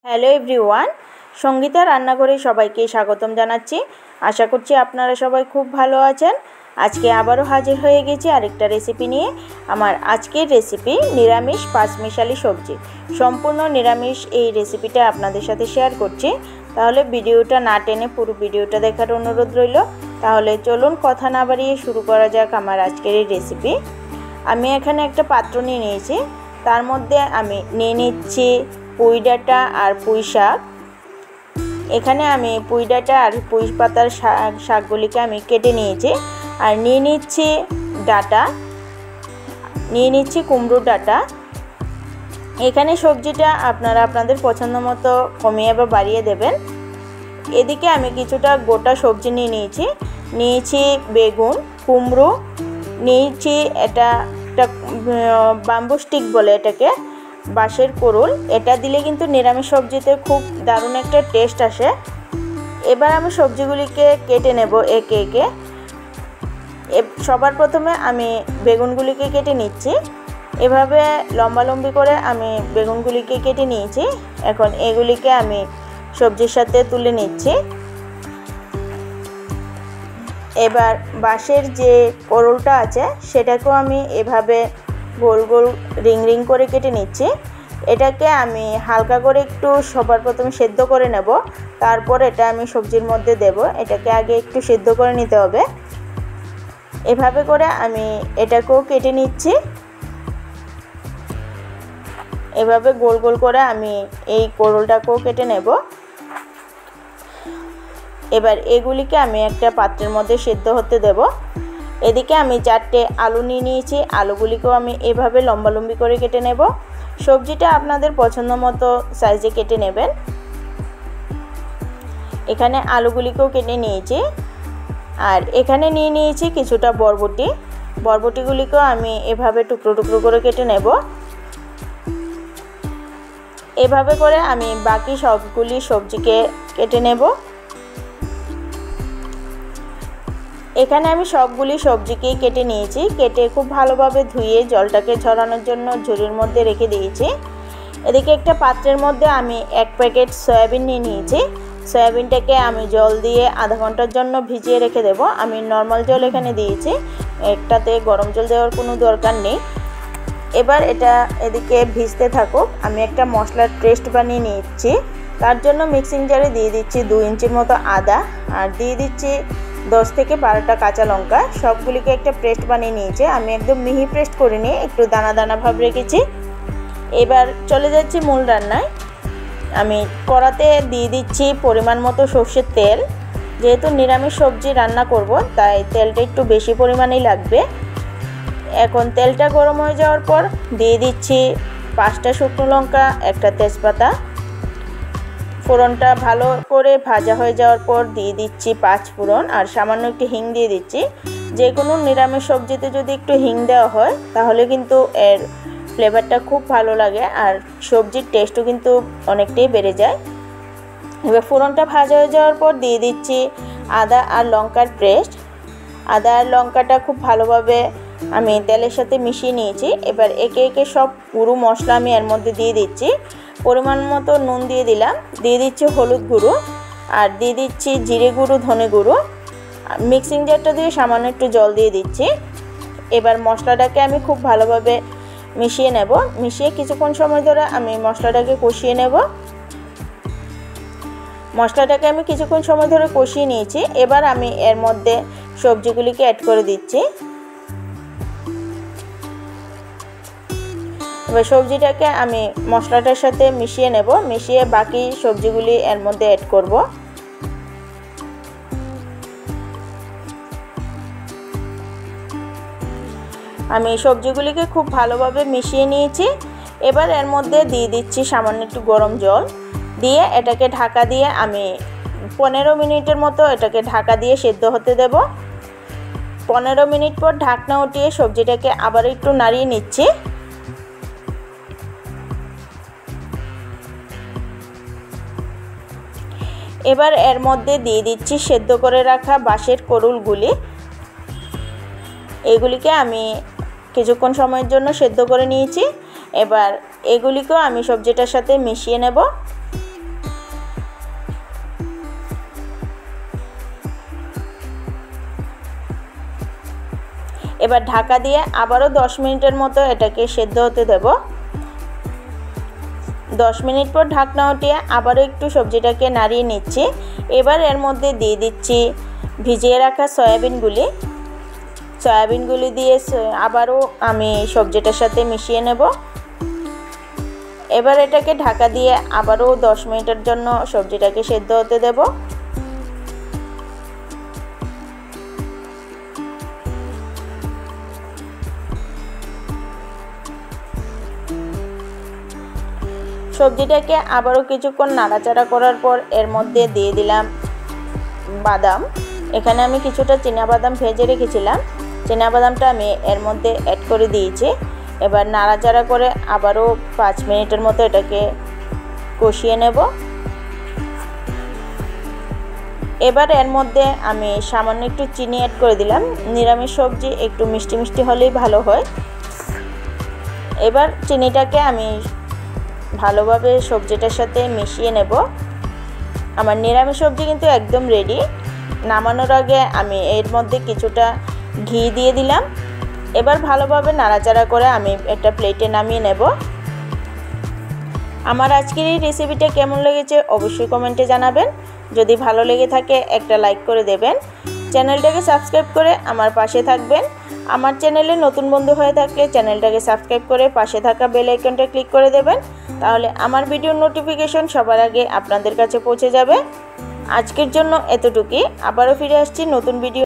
Hello everyone, Sangeeta রান্নাঘরে সবাইকে স্বাগতম জানাচ্ছি। আশা করছি আপনারা সবাই খুব ভালো আছেন। আজকে আবারও হাজির হয়ে গেছি আরেকটা রেসিপি নিয়ে। আমার আজকের রেসিপি নিরামিষ পাঁচমিশালি সবজি। সম্পূর্ণ নিরামিষ এই রেসিপিটা আপনাদের সাথে শেয়ার করছি। তাহলে ভিডিওটা না টেনে পুরো ভিডিওটা দেখার অনুরোধ রইল। তাহলে চলুন কথা না বাড়িয়ে শুরু করা যাক আমার আজকের এই রেসিপি। আমি এখানে একটা পাত্র নিয়ে নিয়েছি, তার মধ্যে আমি নিয়ে নিচ্ছি পুঁই ডাঁটা আর পুঁই শাক। এখানে আমি পুঁই ডাঁটা আর পুঁই পাতার শাকগুলিকে আমি কেটে নিয়েছি। আর নিয়ে নিচ্ছি ডাঁটা, নিয়ে নিচ্ছি কুমড়োর ডাঁটা। এখানে সবজিটা আপনারা আপনাদের পছন্দ মতো কমিয়ে বা বাড়িয়ে দেবেন। এদিকে আমি কিছুটা গোটা সবজি নিয়েছি বেগুন, কুমড়ো নিয়েছি, এটা বাম্বু স্টিক বলে এটাকে, বাঁশের কোরুল। এটা দিলে কিন্তু নিরামিষ সবজিতে খুব দারুণ একটা টেস্ট আসে। এবার আমি সবজিগুলিকে কেটে নেব একে একে। সবার প্রথমে আমি বেগুনগুলিকে কেটে নিচ্ছি। এভাবে লম্বালম্বি করে আমি বেগুনগুলিকে কেটে নিয়েছি। এখন এগুলিকে আমি সবজির সাথে তুলে নিচ্ছি। এবার বাঁশের যে কোরুলটা আছে সেটাকেও আমি এভাবে গোল গোল রিং রিং করে কেটে নিচ্ছি। এটাকে আমি হালকা করে একটু সবার প্রথমে সেদ্ধ করে নেব, তারপর এটা আমি সবজির মধ্যে দেব। এটাকে আগে একটু সেদ্ধ করে নিতে হবে। এভাবে করে আমি এটাকেও কেটে নিচ্ছি। এভাবে গোল গোল করে আমি এই কোরুলটাকেও কেটে নেব। এবার এগুলিকে আমি একটা পাত্রের মধ্যে সেদ্ধ হতে দেব। এদিকে আমি 4টে আলু নিয়ে নিয়েছি। আলুগুলিকেও আমি এভাবে লম্বালম্বি করে কেটে নেব। সবজিটা আপনাদের পছন্দ মতো সাইজে কেটে নেবেন। এখানে আলুগুলিকেও কেটে নিয়েছি। আর এখানে নিয়ে নিয়েছি কিছুটা বরবটি। বরবটিগুলিকেও আমি এভাবে টুকরো টুকরো করে কেটে নেব। এভাবে করে আমি বাকি সবগুলি সবজিকে কেটে নেব। এখানে আমি সবগুলি সবজিকেই কেটে নিয়েছি। কেটে খুব ভালোভাবে ধুয়ে জলটাকে ঝরানোর জন্য ঝুড়ির মধ্যে রেখে দিয়েছি। এদিকে একটা পাত্রের মধ্যে আমি 1 প্যাকেট সয়াবিন নিয়ে নিয়েছি। সয়াবিনটাকে আমি জল দিয়ে আধা ঘন্টার জন্য ভিজিয়ে রেখে দেব। আমি নর্মাল জল এখানে দিয়েছি, একটাতে গরম জল দেওয়ার কোনো দরকার নেই। এবার এটা এদিকে ভিজতে থাকুক। আমি একটা মশলার পেস্ট বানিয়ে নিচ্ছি। তার জন্য মিক্সিং জারে দিয়ে দিচ্ছি 2 ইঞ্চির মতো আদা, আর দিয়ে দিচ্ছি 10 থেকে 12টা কাঁচা লঙ্কা। সবগুলিকে একটা পেস্ট বানিয়ে নিয়েছি। আমি একদম মিহি পেস্ট করে নিয়ে একটু দানা দানা ভাব রেখেছি। এবার চলে যাচ্ছি মূল রান্নায়। আমি কড়াতে দিয়ে দিচ্ছি পরিমাণ মতো সর্ষের তেল। যেহেতু নিরামিষ সবজি রান্না করব, তাই তেলটা একটু বেশি পরিমাণেই লাগবে। এখন তেলটা গরম হয়ে যাওয়ার পর দিয়ে দিচ্ছি 5টা শুকনো লঙ্কা, একটা তেজপাতা। ফোড়নটা ভালো করে ভাজা হয়ে যাওয়ার পর দিয়ে দিচ্ছি 5 ফোড়ন আর সামান্য একটু হিং দিয়ে দিচ্ছি। যে কোনো নিরামিষ সবজিতে যদি একটু হিং দেওয়া হয় তাহলে কিন্তু এর ফ্লেভারটা খুব ভালো লাগে আর সবজির টেস্টও কিন্তু অনেকটাই বেড়ে যায়। এবার ফোড়নটা ভাজা হয়ে যাওয়ার পর দিয়ে দিচ্ছি আদা আর লঙ্কার পেস্ট। আদা আর লঙ্কাটা খুব ভালোভাবে আমি তেলের সাথে মিশিয়ে নিয়েছি। এবার একে একে সব পুরো মশলা আমি এর মধ্যে দিয়ে দিচ্ছি। পরিমাণ মতো নুন দিয়ে দিলাম, দিয়ে দিচ্ছি হলুদ গুঁড়ো, আর দিয়ে দিচ্ছি জিরে গুঁড়ো, ধনে গুঁড়ো। মিক্সিং জারটা দিয়ে সামান্য একটু জল দিয়ে দিচ্ছি। এবার মশলাটাকে আমি খুব ভালোভাবে মিশিয়ে নেব। মিশিয়ে কিছুক্ষণ সময় ধরে আমি মশলাটাকে কষিয়ে নেব। মশলাটাকে আমি কিছুক্ষণ সময় ধরে কষিয়ে নিয়েছি। এবার আমি এর মধ্যে সবজিগুলিকে অ্যাড করে দিচ্ছি। এবার সবজিটাকে আমি মশলাটার সাথে মিশিয়ে নেব। মিশিয়ে বাকি সবজিগুলি এর মধ্যে অ্যাড করব। আমি সবজিগুলিকে খুব ভালোভাবে মিশিয়ে নিয়েছি। এবার এর মধ্যে দিয়ে দিচ্ছি সামান্য একটু গরম জল, দিয়ে এটাকে ঢাকা দিয়ে আমি 15 মিনিটের মতো এটাকে ঢাকা দিয়ে সেদ্ধ হতে দেব। 15 মিনিট পর ঢাকনা উঠিয়ে সবজিটাকে আবার একটু নাড়িয়ে নিচ্ছি। এবার এর মধ্যে দিয়ে দিচ্ছি সেদ্ধ করে রাখা বাঁশের কোরুলগুলি। এগুলিকে আমি কিছুক্ষণ সময়ের জন্য সেদ্ধ করে নিয়েছি। এবার এগুলিকেও আমি সবজিটার সাথে মিশিয়ে নেব। এবার ঢাকা দিয়ে আবারও 10 মিনিটের মতো এটাকে সেদ্ধ হতে দেব। 10 মিনিট পর ঢাকনা উঠিয়ে আবারও একটু সবজিটাকে নাড়িয়ে নিচ্ছি। এবার এর মধ্যে দিয়ে দিচ্ছি ভিজিয়ে রাখা সয়াবিনগুলি দিয়ে আবারও আমি সবজিটার সাথে মিশিয়ে নেব। এবার এটাকে ঢাকা দিয়ে আবারও 10 মিনিটের জন্য সবজিটাকে সেদ্ধ হতে দেব। সবজিটাকে আবারও কিছুক্ষণ নাড়াচাড়া করার পর এর মধ্যে দিয়ে দিলাম বাদাম। এখানে আমি কিছুটা চীনাবাদাম ভেজে রেখেছিলাম, চীনাবাদামটা আমি এর মধ্যে অ্যাড করে দিয়েছি। এবার নাড়াচাড়া করে আবারও 5 মিনিটের মতো এটাকে কষিয়ে নেব। এবার এর মধ্যে আমি সামান্য একটু চিনি অ্যাড করে দিলাম। নিরামিষ সবজি একটু মিষ্টি মিষ্টি হলেই ভালো হয়। এবার চিনিটাকে আমি ভালোভাবে সবজিটার সাথে মিশিয়ে নেব। আমার নিরামিষ সবজি কিন্তু একদম রেডি। নামানোর আগে আমি এর মধ্যে কিছুটা ঘি দিয়ে দিলাম। এবার ভালোভাবে নাড়াচাড়া করে আমি একটা প্লেটে নামিয়ে নেব। আমার আজকের এই রেসিপিটা কেমন লেগেছে অবশ্যই কমেন্টে জানাবেন। যদি ভালো লেগে থাকে একটা লাইক করে দেবেন। চ্যানেলটাকে সাবস্ক্রাইব করে আমার পাশে থাকবেন। আমার চ্যানেলে নতুন বন্ধু হয়ে থাকলে চ্যানেলটাকে সাবস্ক্রাইব করে পাশে থাকা বেল আইকনটা ক্লিক করে দেবেন। তাহলে আমার ভিডিওর নোটিফিকেশন সবার আগে আপনাদের কাছে পৌঁছে যাবে। আজকের জন্য এতটুকুই। আবারও ফিরে আসছি নতুন ভিডিও।